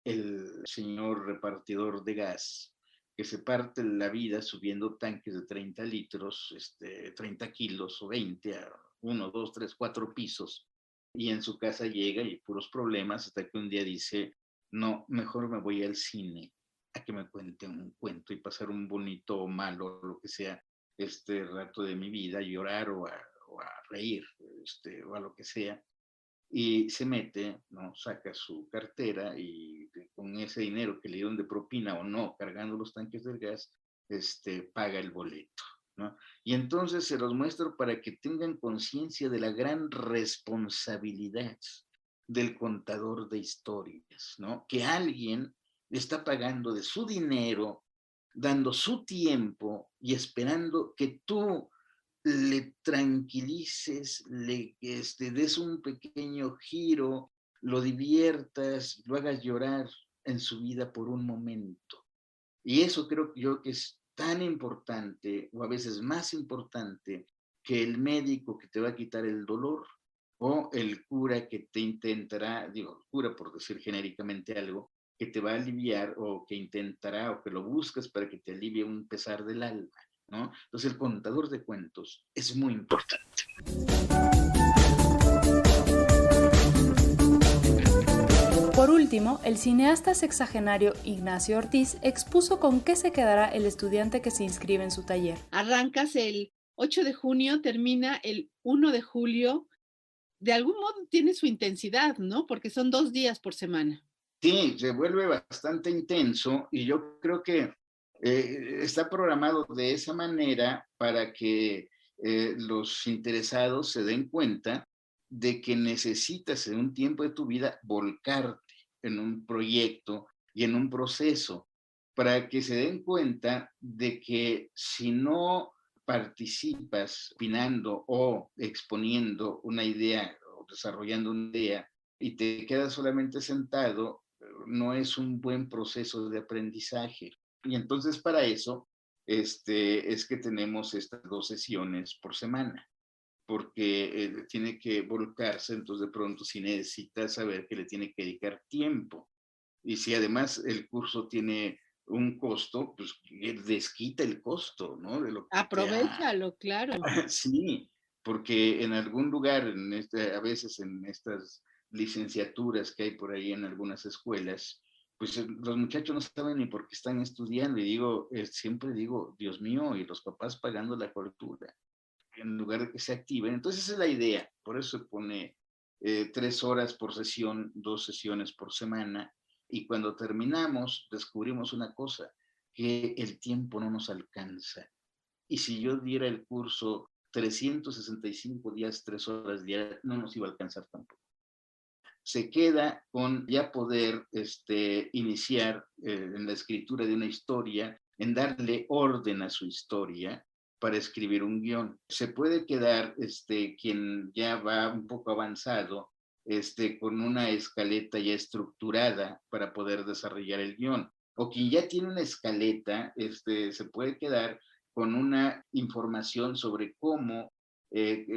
el señor repartidor de gas que se parte la vida subiendo tanques de 30 litros, 30 kilos o 20 a 1, 2, 3, 4 pisos, y en su casa llega y puros problemas hasta que un día dice, no, mejor me voy al cine a que me cuenten un cuento y pasar un bonito o malo, lo que sea, rato de mi vida, llorar o a reír, o a lo que sea. Y se mete, ¿no? Saca su cartera y con ese dinero que le dieron de propina o no, cargando los tanques del gas, paga el boleto, ¿no? Y entonces se los muestro para que tengan conciencia de la gran responsabilidad del contador de historias, ¿no? Que alguien le está pagando de su dinero, dando su tiempo y esperando que tú le tranquilices, le des un pequeño giro, lo diviertas, lo hagas llorar en su vida por un momento. Y eso creo yo que es tan importante, o a veces más importante, que el médico que te va a quitar el dolor, o el cura que te intentará, digo, el cura por decir genéricamente algo, que te va a aliviar, o que intentará, o que lo buscas para que te alivie un pesar del alma, ¿no? Entonces el contador de cuentos es muy importante. Por último, el cineasta sexagenario Ignacio Ortiz expuso con qué se quedará el estudiante que se inscribe en su taller. Arrancas el 8 de junio, termina el 1 de julio. De algún modo tiene su intensidad, ¿no? Porque son 2 días por semana. Sí, se vuelve bastante intenso, y yo creo que está programado de esa manera para que los interesados se den cuenta de que necesitas en un tiempo de tu vida volcarte en un proyecto y en un proceso, para que se den cuenta de que si no participas opinando o exponiendo una idea o desarrollando una idea y te quedas solamente sentado, no es un buen proceso de aprendizaje. Y entonces para eso es que tenemos estas 2 sesiones por semana, porque tiene que volcarse, entonces de pronto si necesita saber que le tiene que dedicar tiempo. Y si además el curso tiene un costo, pues desquita el costo, ¿no? De lo que Aprovéchalo, claro. Sí, porque en algún lugar, a veces en estas licenciaturas que hay por ahí en algunas escuelas, pues los muchachos no saben ni por qué están estudiando, y siempre digo, Dios mío, y los papás pagando la cobertura, en lugar de que se activen. Entonces esa es la idea, por eso se pone 3 horas por sesión, 2 sesiones por semana, y cuando terminamos descubrimos una cosa, que el tiempo no nos alcanza. Y si yo diera el curso 365 días, 3 horas diarias, no nos iba a alcanzar tampoco. Se queda con ya poder iniciar en la escritura de una historia en darle orden a su historia para escribir un guión. Se puede quedar quien ya va un poco avanzado con una escaleta ya estructurada para poder desarrollar el guión. O quien ya tiene una escaleta, se puede quedar con una información sobre cómo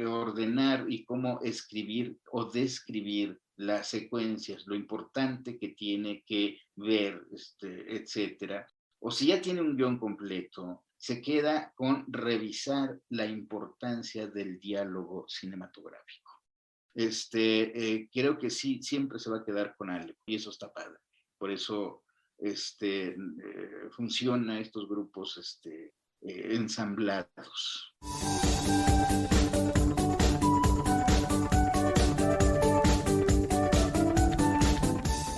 ordenar y cómo escribir o describir las secuencias, lo importante que tiene que ver, etcétera. O si ya tiene un guión completo, se queda con revisar la importancia del diálogo cinematográfico. Creo que sí, siempre se va a quedar con algo, y eso está padre. Por eso funciona estos grupos ensamblados.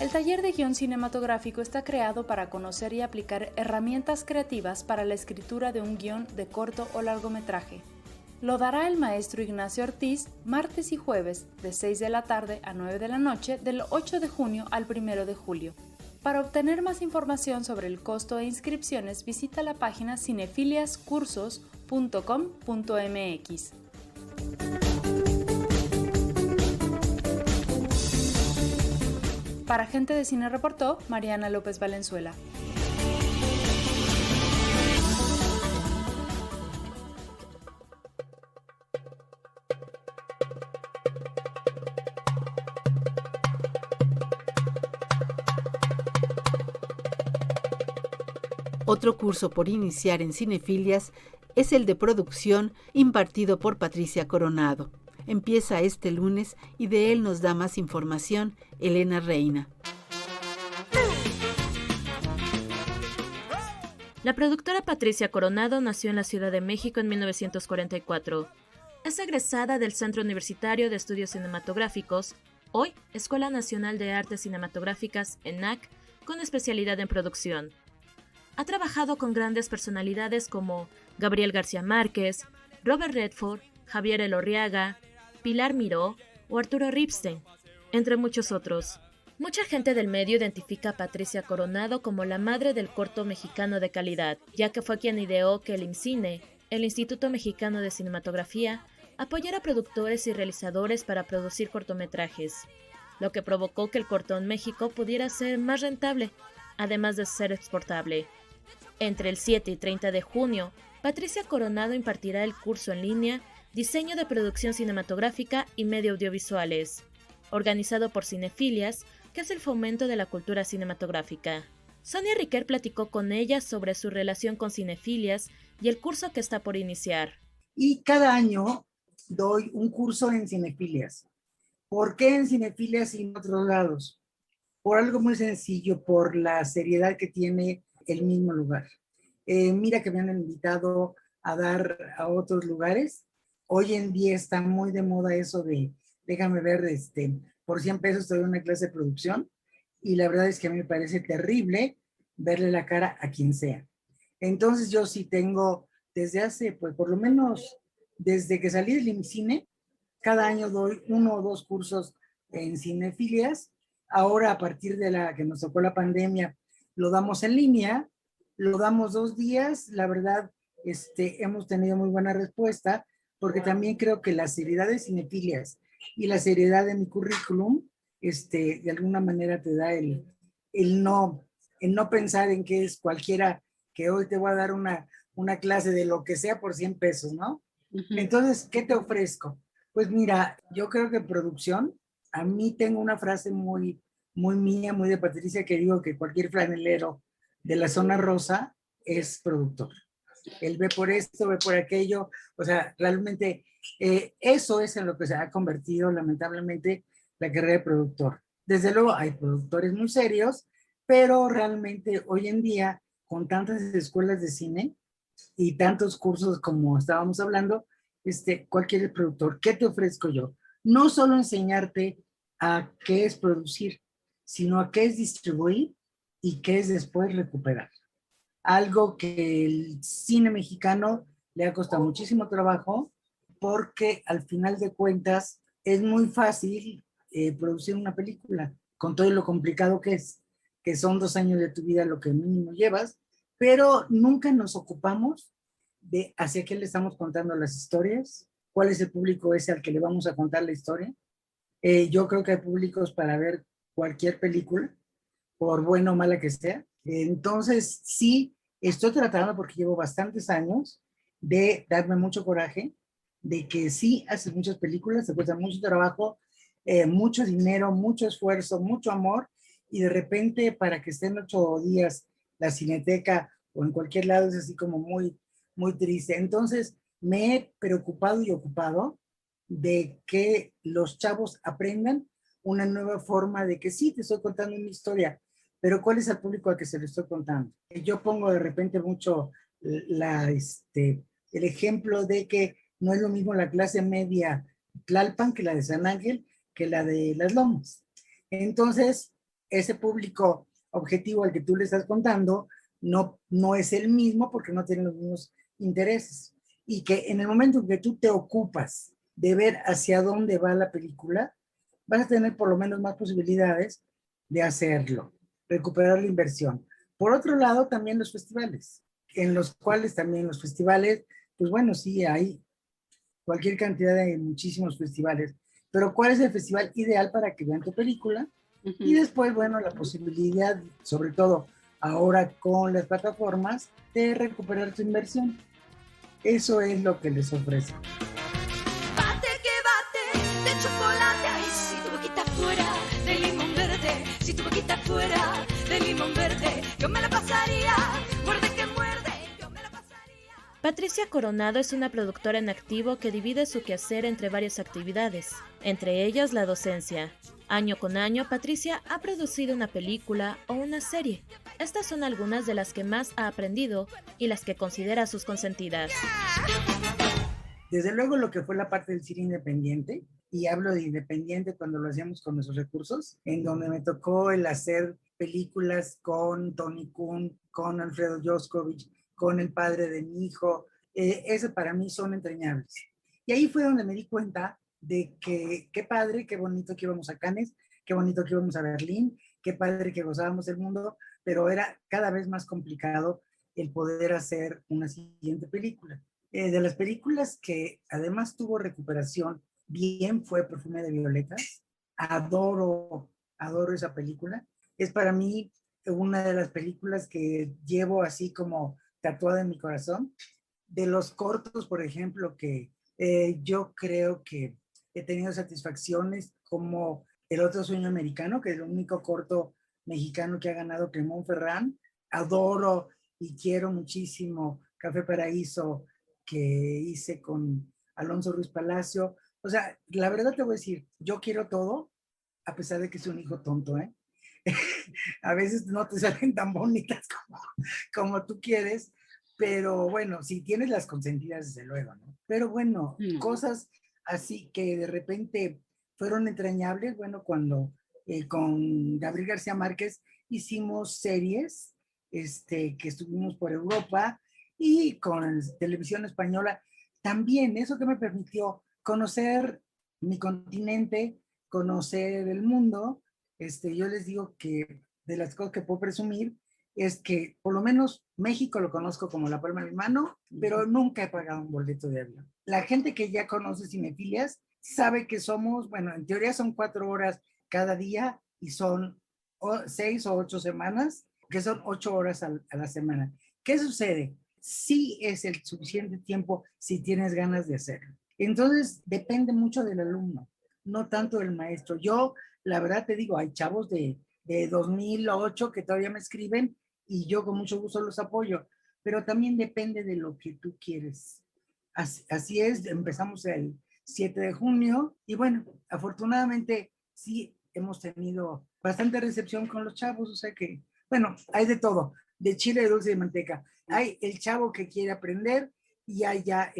El taller de guión cinematográfico está creado para conocer y aplicar herramientas creativas para la escritura de un guión de corto o largometraje. Lo dará el maestro Ignacio Ortiz martes y jueves de 6 de la tarde a 9 de la noche del 8 de junio al 1 de julio. Para obtener más información sobre el costo e inscripciones, visita la página cinefiliascursos.com.mx. Para Gente de Cine reportó Mariana López Valenzuela. Otro curso por iniciar en Cinefilias es el de producción impartido por Patricia Coronado. Empieza este lunes y de él nos da más información Elena Reina. La productora Patricia Coronado nació en la Ciudad de México en 1944. Es egresada del Centro Universitario de Estudios Cinematográficos, hoy Escuela Nacional de Artes Cinematográficas, ENAC, con especialidad en producción. Ha trabajado con grandes personalidades como Gabriel García Márquez, Robert Redford, Javier Elorriaga, Pilar Miró o Arturo Ripstein, entre muchos otros. Mucha gente del medio identifica a Patricia Coronado como la madre del corto mexicano de calidad, ya que fue quien ideó que el IMCINE, el Instituto Mexicano de Cinematografía, apoyara a productores y realizadores para producir cortometrajes, lo que provocó que el corto en México pudiera ser más rentable, además de ser exportable. Entre el 7 y 30 de junio, Patricia Coronado impartirá el curso en línea Diseño de Producción Cinematográfica y Medio Audiovisuales, organizado por Cinefilias, que es el fomento de la cultura cinematográfica. Sonia Riquer platicó con ella sobre su relación con Cinefilias y el curso que está por iniciar. Y cada año doy un curso en Cinefilias. ¿Por qué en Cinefilias y en otros lados? Por algo muy sencillo, por la seriedad que tiene el mismo lugar. Mira que me han invitado a dar a otros lugares. Hoy en día está muy de moda eso de, déjame ver, por 100 pesos te doy una clase de producción, y la verdad es que a mí me parece terrible verle la cara a quien sea. Entonces yo sí tengo, desde hace, pues por lo menos desde que salí del IMCINE, cada año doy 1 o 2 cursos en Cinefilias. Ahora, a partir de la que nos tocó la pandemia, lo damos en línea, lo damos 2 días. La verdad, hemos tenido muy buena respuesta, porque también creo que la seriedad de Cinefilias y la seriedad de mi currículum, de alguna manera te da el no pensar en que es cualquiera, que hoy te voy a dar una clase de lo que sea por 100 pesos, ¿no? Uh-huh. Entonces, ¿qué te ofrezco? Pues mira, yo creo que producción, a mí tengo una frase muy, muy mía, muy de Patricia, que digo que cualquier flanelero de la zona rosa es productor. Él ve por esto, ve por aquello, o sea, realmente eso es en lo que se ha convertido lamentablemente la carrera de productor. Desde luego hay productores muy serios, pero realmente hoy en día, con tantas escuelas de cine y tantos cursos como estábamos hablando, cualquier productor, ¿qué te ofrezco yo? No solo enseñarte a qué es producir, sino a qué es distribuir y qué es después recuperar. Algo que el cine mexicano le ha costado muchísimo trabajo, porque al final de cuentas es muy fácil producir una película, con todo lo complicado que es, que son 2 años de tu vida lo que mínimo llevas, pero nunca nos ocupamos de hacia qué le estamos contando las historias, cuál es el público ese al que le vamos a contar la historia. Yo creo que hay públicos para ver cualquier película, por buena o mala que sea. Entonces, sí, estoy tratando, porque llevo bastantes años, de darme mucho coraje, de que sí haces muchas películas, te cuesta mucho trabajo, mucho dinero, mucho esfuerzo, mucho amor, y de repente para que estén 8 días la Cineteca o en cualquier lado es así como muy, muy triste. Entonces, me he preocupado y ocupado de que los chavos aprendan una nueva forma de que sí, te estoy contando una historia, pero ¿cuál es el público al que se lo estoy contando? Yo pongo de repente mucho el ejemplo de que no es lo mismo la clase media Tlalpan que la de San Ángel, que la de Las Lomas. Entonces, ese público objetivo al que tú le estás contando no es el mismo porque no tiene los mismos intereses. Y que en el momento en que tú te ocupas de ver hacia dónde va la película, vas a tener por lo menos más posibilidades de hacerlo, recuperar la inversión. Por otro lado, también los festivales, en los cuales también los festivales, pues bueno, sí, hay cualquier cantidad de muchísimos festivales, pero ¿cuál es el festival ideal para que vean tu película? Y después, bueno, la posibilidad, sobre todo ahora con las plataformas, de recuperar tu inversión. Eso es lo que les ofrece. Bate que bate de chocolate, ay, si tu boquita fuera de limón verde, si tu boquita fuera de limón verde, yo me la pasaría, muerde que muerde, yo me la pasaría. Patricia Coronado es una productora en activo que divide su quehacer entre varias actividades, entre ellas la docencia. Año con año, Patricia ha producido una película o una serie. Estas son algunas de las que más ha aprendido y las que considera sus consentidas. Desde luego lo que fue la parte del cine independiente, y hablo de independiente cuando lo hacíamos con nuestros recursos, en donde me tocó el hacer películas con Tony Kuhn, con Alfredo Joscovich, con el padre de mi hijo. Esas para mí son entrañables. Y ahí fue donde me di cuenta de que qué padre, qué bonito que íbamos a Cannes, qué bonito que íbamos a Berlín, qué padre que gozábamos del mundo, pero era cada vez más complicado el poder hacer una siguiente película. De las películas que además tuvo recuperación bien fue Perfume de Violetas. Adoro esa película. Es para mí una de las películas que llevo así como tatuada en mi corazón. De los cortos, por ejemplo, que yo creo que he tenido satisfacciones como El otro sueño americano, que es el único corto mexicano que ha ganado Clemón Ferrán. Adoro y quiero muchísimo Café Paraíso, que hice con Alonso Ruiz Palacio. O sea, la verdad te voy a decir, yo quiero todo, a pesar de que soy un hijo tonto, ¿eh? A veces no te salen tan bonitas como tú quieres, pero bueno, si tienes las consentidas, desde luego, ¿no? Pero bueno, cosas así que de repente fueron entrañables, bueno, cuando con Gabriel García Márquez hicimos series que estuvimos por Europa, y con Televisión Española también, eso que me permitió conocer mi continente, conocer el mundo. Yo les digo que de las cosas que puedo presumir es que por lo menos México lo conozco como la palma de mi mano, pero nunca he pagado un boleto de avión. La gente que ya conoce Cinefilias sabe que somos, bueno, en teoría son 4 horas cada día y son 6 o 8 semanas, que son 8 horas a la semana. ¿Qué sucede? Sí es el suficiente tiempo si tienes ganas de hacerlo. Entonces, depende mucho del alumno, no tanto del maestro. Yo, la verdad te digo, hay chavos de 2008 que todavía me escriben y yo con mucho gusto los apoyo, pero también depende de lo que tú quieres. Así es, empezamos el 7 de junio y bueno, afortunadamente sí hemos tenido bastante recepción con los chavos, o sea que, bueno, hay de todo, de chile, de dulce y de manteca. Hay el chavo que quiere aprender y hay ya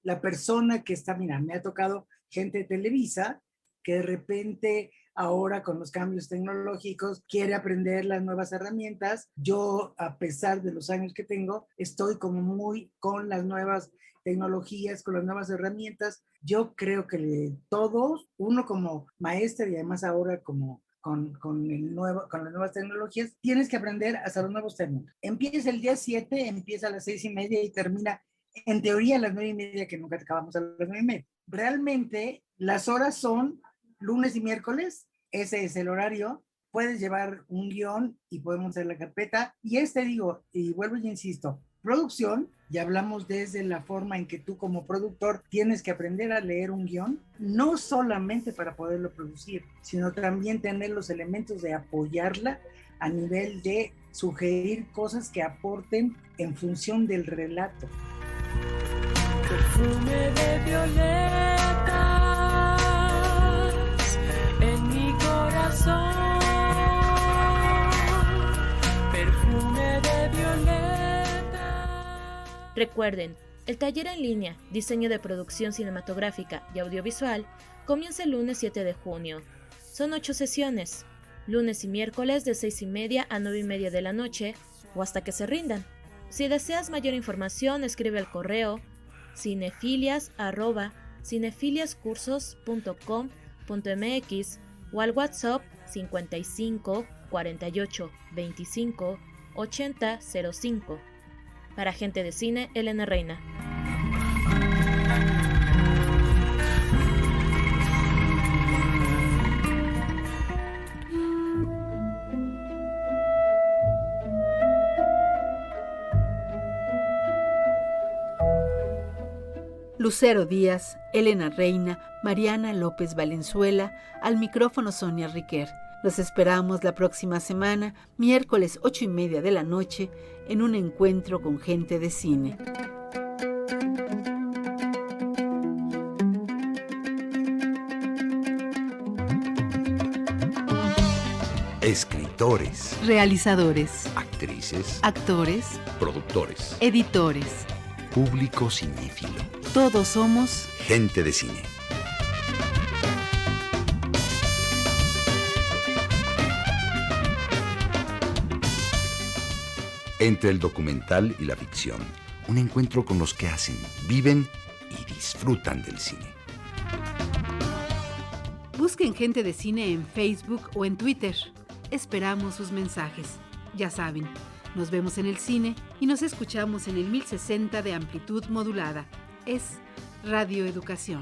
la persona que está, mira, me ha tocado gente de Televisa que de repente ahora con los cambios tecnológicos quiere aprender las nuevas herramientas. Yo, a pesar de los años que tengo, estoy como muy con las nuevas tecnologías, con las nuevas herramientas. Yo creo que todos, uno como maestra y además ahora como con las nuevas tecnologías, tienes que aprender hasta los nuevos términos. Empieza el día 7, empieza a las 6:30 y termina, en teoría, a las 9:30, que nunca acabamos a las 9:30. Realmente, las horas son lunes y miércoles, ese es el horario. Puedes llevar un guión y podemos hacer la carpeta. Y y vuelvo y insisto, producción, ya hablamos desde la forma en que tú como productor tienes que aprender a leer un guión, no solamente para poderlo producir, sino también tener los elementos de apoyarla a nivel de sugerir cosas que aporten en función del relato. Perfume de violetas en mi corazón. Perfume de violeta. Recuerden, el taller en línea Diseño de Producción Cinematográfica y Audiovisual comienza el lunes 7 de junio. Son 8 sesiones, lunes y miércoles de 6:30 a 9:30 de la noche o hasta que se rindan. Si deseas mayor información, escribe al correo cinefilias@cinefiliascursos.com.mx o al WhatsApp 55 48 25 80 05. Para Gente de Cine, Elena Reina. Lucero Díaz, Elena Reina, Mariana López Valenzuela, al micrófono Sonia Riquer. Los esperamos la próxima semana, miércoles 8:30 de la noche, en un encuentro con Gente de Cine. Escritores, Realizadores, actrices, actores, productores, editores, público cinéfilo. todos somos Gente de Cine. Entre el documental y la ficción, un encuentro con los que hacen, viven y disfrutan del cine. Busquen Gente de Cine en Facebook o en Twitter. Esperamos sus mensajes. Ya saben, nos vemos en el cine y nos escuchamos en el 1060 de amplitud modulada. Es Radio Educación.